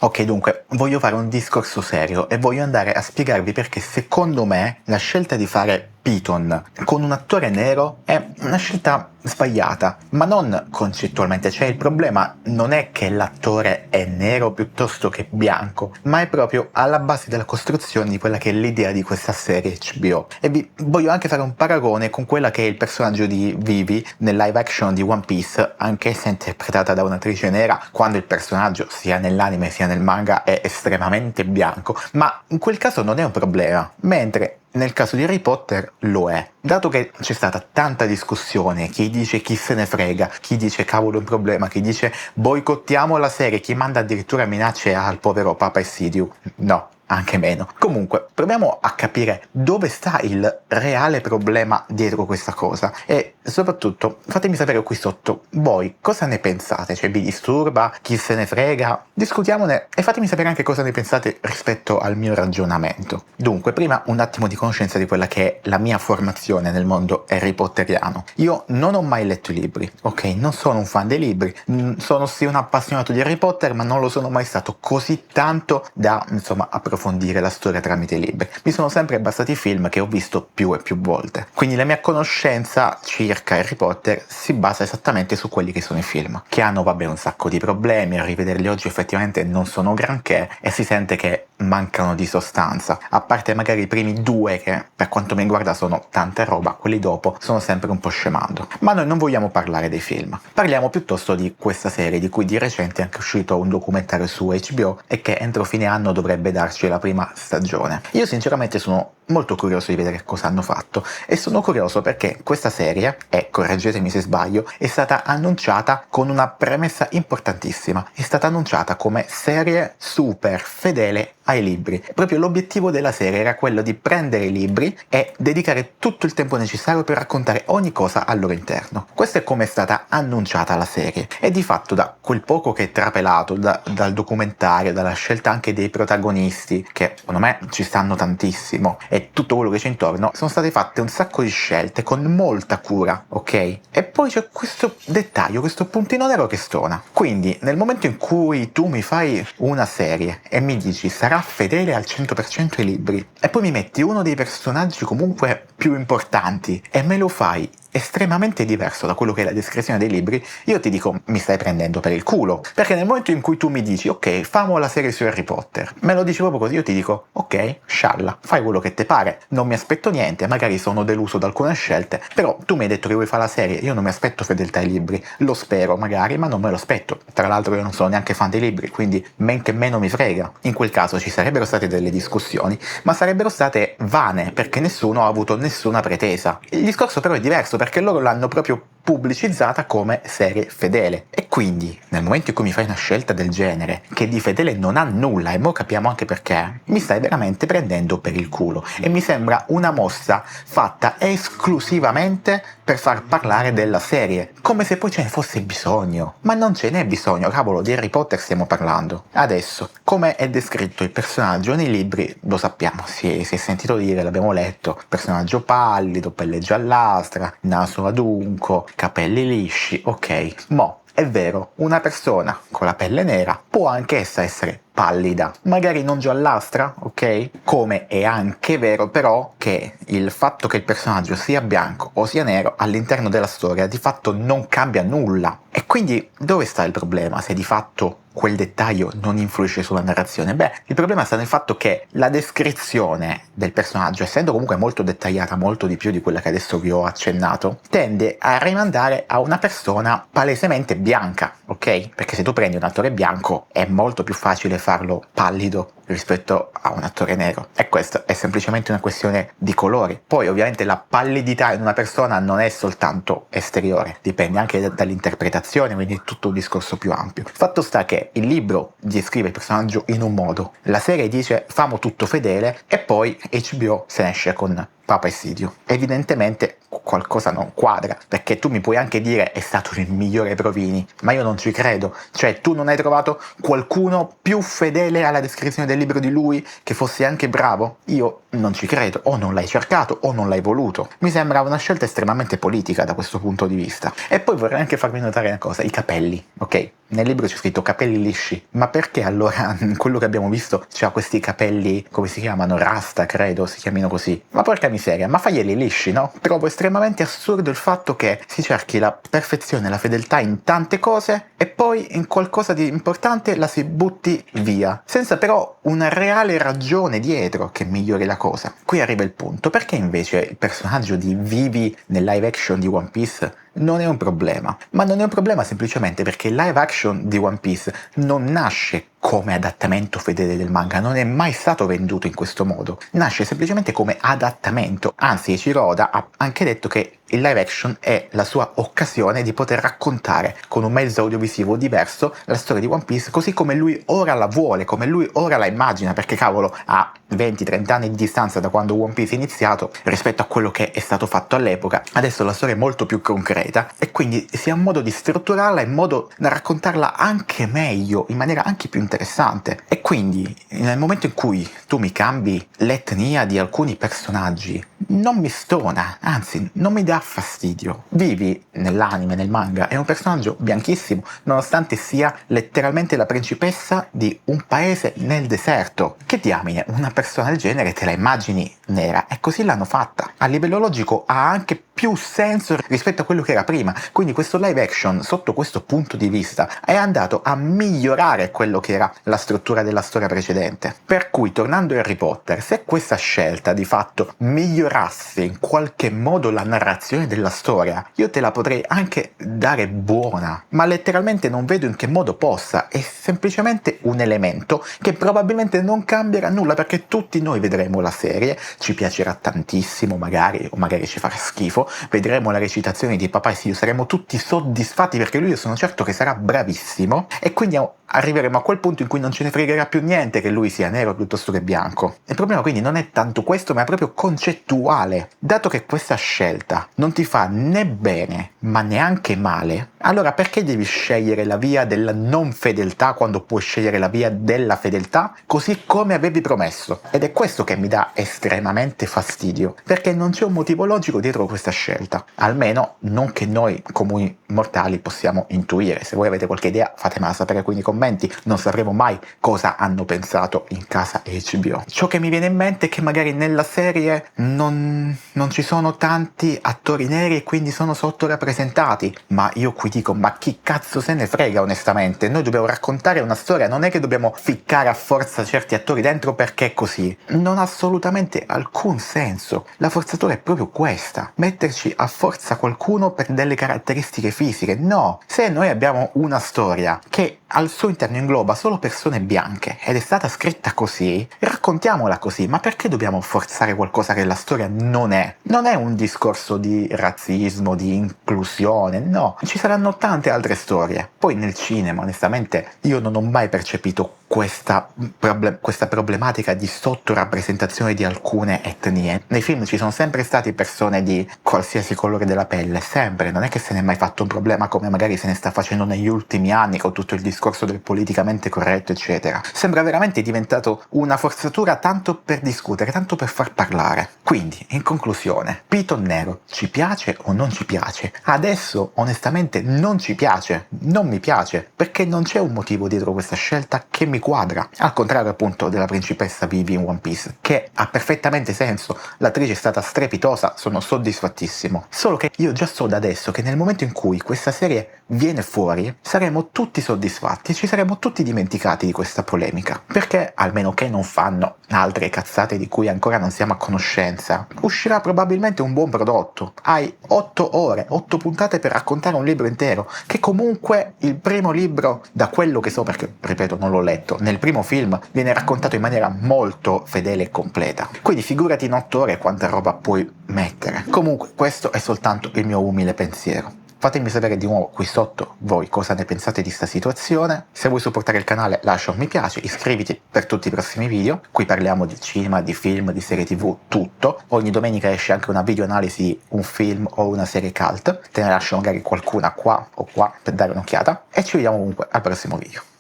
Ok, dunque, voglio fare un discorso serio e voglio andare a spiegarvi perché secondo me la scelta di fare Piton con un attore nero è una scelta sbagliata, ma non concettualmente, cioè il problema non è che l'attore è nero piuttosto che bianco, ma è proprio alla base della costruzione di quella che è l'idea di questa serie HBO. E vi voglio anche fare un paragone con quella che è il personaggio di Vivi nel live action di One Piece, anch'essa interpretata da un'attrice nera, quando il personaggio sia nell'anime sia nel manga è estremamente bianco, ma in quel caso non è un problema, mentre nel caso di Harry Potter lo è. Dato che c'è stata tanta discussione, chi dice chi se ne frega, chi dice cavolo è un problema, chi dice boicottiamo la serie, chi manda addirittura minacce al povero Papa Essidio, no, anche meno. Comunque, proviamo a capire dove sta il reale problema dietro questa cosa e soprattutto fatemi sapere qui sotto voi cosa ne pensate, cioè vi disturba, chi se ne frega, discutiamone e fatemi sapere anche cosa ne pensate rispetto al mio ragionamento. Dunque, prima un attimo di conoscenza di quella che è la mia formazione nel mondo Harry Potteriano. Io non ho mai letto i libri, ok? Non sono un fan dei libri, sono sì un appassionato di Harry Potter, ma non lo sono mai stato così tanto da, insomma, approfondire la storia tramite i libri. Mi sono sempre bastati i film che ho visto più e più volte. Quindi la mia conoscenza circa Harry Potter si basa esattamente su quelli che sono i film, che hanno, vabbè, un sacco di problemi, a rivederli oggi effettivamente non sono granché e si sente che mancano di sostanza, a parte magari i primi due che per quanto mi riguarda sono tanta roba, quelli dopo sono sempre un po' scemando. Ma noi non vogliamo parlare dei film, parliamo piuttosto di questa serie di cui di recente è anche uscito un documentario su HBO e che entro fine anno dovrebbe darci la prima stagione. Io sinceramente sono molto curioso di vedere cosa hanno fatto e sono curioso perché questa serie, e correggetemi se sbaglio, è stata annunciata con una premessa importantissima, è stata annunciata come serie super fedele ai libri. Proprio l'obiettivo della serie era quello di prendere i libri e dedicare tutto il tempo necessario per raccontare ogni cosa al loro interno. Questo è come è stata annunciata la serie e di fatto da quel poco che è trapelato dal documentario, dalla scelta anche dei protagonisti che secondo me ci stanno tantissimo e tutto quello che c'è intorno, sono state fatte un sacco di scelte con molta cura, ok? E poi c'è questo dettaglio, questo puntino nero che stona. Quindi nel momento in cui tu mi fai una serie e mi dici sarà fedele al 100% ai libri e poi mi metti uno dei personaggi comunque più importanti e me lo fai estremamente diverso da quello che è la descrizione dei libri, io ti dico mi stai prendendo per il culo, perché nel momento in cui tu mi dici ok, famo la serie su Harry Potter, me lo dici proprio così, io ti dico ok, scialla, fai quello che te pare, non mi aspetto niente, magari sono deluso da alcune scelte, però tu mi hai detto che vuoi fare la serie, io non mi aspetto fedeltà ai libri, lo spero magari, ma non me lo aspetto, tra l'altro io non sono neanche fan dei libri, quindi men che meno mi frega. In quel caso ci sarebbero state delle discussioni, ma sarebbero state vane, perché nessuno ha avuto nessuna pretesa. Il discorso però è diverso, perché loro l'hanno proprio pubblicizzata come serie fedele e quindi nel momento in cui mi fai una scelta del genere che di fedele non ha nulla, e mo capiamo anche perché, mi stai veramente prendendo per il culo e mi sembra una mossa fatta esclusivamente per far parlare della serie, come se poi ce ne fosse bisogno, ma non ce n'è bisogno, cavolo, di Harry Potter stiamo parlando. Adesso, come è descritto il personaggio nei libri, lo sappiamo, si è sentito dire, l'abbiamo letto, personaggio pallido, pelle giallastra, naso adunco, capelli lisci, ok, mo è vero, una persona con la pelle nera può anche essa essere pallida, magari non giallastra, ok? Come è anche vero però che il fatto che il personaggio sia bianco o sia nero all'interno della storia di fatto non cambia nulla. E quindi dove sta il problema se di fatto quel dettaglio non influisce sulla narrazione? Beh, il problema sta nel fatto che la descrizione del personaggio, essendo comunque molto dettagliata, molto di più di quella che adesso vi ho accennato, tende a rimandare a una persona palesemente bianca, ok? Perché se tu prendi un attore bianco è molto più facile farlo pallido rispetto a un attore nero, e questo è semplicemente una questione di colori. Poi ovviamente la pallidità in una persona non è soltanto esteriore, dipende anche dall'interpretazione, quindi è tutto un discorso più ampio. Fatto sta che il libro descrive il personaggio in un modo, la serie dice famo tutto fedele e poi HBO se ne esce con Papa Essidio. Evidentemente qualcosa non quadra, perché tu mi puoi anche dire è stato il migliore Provini, ma io non ci credo. Cioè, tu non hai trovato qualcuno più fedele alla descrizione del libro di lui, che fosse anche bravo? Io non ci credo, o non l'hai cercato o non l'hai voluto. Mi sembra una scelta estremamente politica da questo punto di vista. E poi vorrei anche farvi notare una cosa, i capelli, ok? Nel libro c'è scritto capelli lisci, ma perché allora in quello che abbiamo visto c'ha questi capelli, come si chiamano, rasta credo si chiamino così? Ma porca miseria, ma faglieli lisci, no? Trovo estremamente assurdo il fatto che si cerchi la perfezione, la fedeltà in tante cose e poi in qualcosa di importante la si butti via, senza però una reale ragione dietro che migliori la cosa. Qui arriva il punto, perché invece il personaggio di Vivi nel live action di One Piece non è un problema, ma non è un problema semplicemente perché il live action di One Piece non nasce come adattamento fedele del manga, non è mai stato venduto in questo modo, nasce semplicemente come adattamento, anzi Eiichiro Oda ha anche detto che il live action è la sua occasione di poter raccontare con un mezzo audiovisivo diverso la storia di One Piece così come lui ora la vuole, come lui ora la immagina, perché cavolo ha 20-30 anni di distanza da quando One Piece è iniziato rispetto a quello che è stato fatto all'epoca. Adesso la storia è molto più concreta e quindi si ha modo di strutturarla in modo da raccontarla anche meglio, in maniera anche più interessante. E quindi nel momento in cui tu mi cambi l'etnia di alcuni personaggi non mi stona, anzi non mi dà fastidio. Vivi nell'anime, nel manga, è un personaggio bianchissimo nonostante sia letteralmente la principessa di un paese nel deserto. Che diamine, una persona del genere te la immagini nera e così l'hanno fatta. A livello logico ha anche più senso rispetto a quello che era prima, quindi questo live action sotto questo punto di vista è andato a migliorare quello che era la struttura della storia precedente. Per cui tornando a Harry Potter, se questa scelta di fatto migliorasse in qualche modo la narrazione della storia, io te la potrei anche dare buona, ma letteralmente non vedo in che modo possa, è semplicemente un elemento che probabilmente non cambierà nulla perché tutti noi vedremo la serie, ci piacerà tantissimo magari, o magari ci farà schifo, vedremo la recitazione di Papà Essidio, saremo tutti soddisfatti perché lui io sono certo che sarà bravissimo e quindi arriveremo a quel punto in cui non ce ne fregherà più niente che lui sia nero piuttosto che bianco. Il problema quindi non è tanto questo, ma è proprio concettuale. Dato che questa scelta non ti fa né bene, ma neanche male, allora perché devi scegliere la via della non fedeltà quando puoi scegliere la via della fedeltà, così come avevi promesso? Ed è questo che mi dà estremamente fastidio, perché non c'è un motivo logico dietro questa scelta, almeno non che noi comuni mortali possiamo intuire. Se voi avete qualche idea fatemela sapere qui nei commenti, non sapremo mai cosa hanno pensato in casa HBO. Ciò che mi viene in mente è che magari nella serie non ci sono tanti attori neri e quindi sono sottorappresentati, ma io qui dico, ma chi cazzo se ne frega onestamente? Noi dobbiamo raccontare una storia, non è che dobbiamo ficcare a forza certi attori dentro perché è così. Non ha assolutamente alcun senso. La forzatura è proprio questa, metterci a forza qualcuno per delle caratteristiche fisiche. No, se noi abbiamo una storia che al suo interno ingloba solo persone bianche ed è stata scritta così, raccontiamola così, ma perché dobbiamo forzare qualcosa che la storia non è? Non è un discorso di razzismo, di inclusione, no, ci saranno tante altre storie. Poi nel cinema, onestamente, io non ho mai percepito questa problematica di sottorappresentazione di alcune etnie. Nei film ci sono sempre stati persone di qualsiasi colore della pelle, sempre, non è che se ne è mai fatto un problema come magari se ne sta facendo negli ultimi anni con tutto il discorso del politicamente corretto eccetera. Sembra veramente diventato una forzatura tanto per discutere, tanto per far parlare. Quindi, in conclusione, Piton nero ci piace o non ci piace? Adesso onestamente non ci piace, non mi piace, perché non c'è un motivo dietro questa scelta che mi quadra, al contrario appunto della principessa Vivi in One Piece, che ha perfettamente senso, l'attrice è stata strepitosa, sono soddisfattissimo. Solo che io già so da adesso che nel momento in cui questa serie viene fuori saremo tutti soddisfatti e ci saremo tutti dimenticati di questa polemica, perché almeno che non fanno altre cazzate di cui ancora non siamo a conoscenza, uscirà probabilmente un buon prodotto. Hai 8 ore, 8 puntate per raccontare un libro intero, che comunque il primo libro, da quello che so, perché ripeto non l'ho letto, nel primo film viene raccontato in maniera molto fedele e completa, quindi figurati in 8 ore quanta roba puoi mettere. Comunque questo è soltanto il mio umile pensiero. Fatemi sapere di nuovo qui sotto voi cosa ne pensate di sta situazione. Se vuoi supportare il canale lascia un mi piace, iscriviti per tutti i prossimi video. Qui parliamo di cinema, di film, di serie tv, tutto. Ogni domenica esce anche una video analisi di un film o una serie cult. Te ne lascio magari qualcuna qua o qua per dare un'occhiata. E ci vediamo comunque al prossimo video.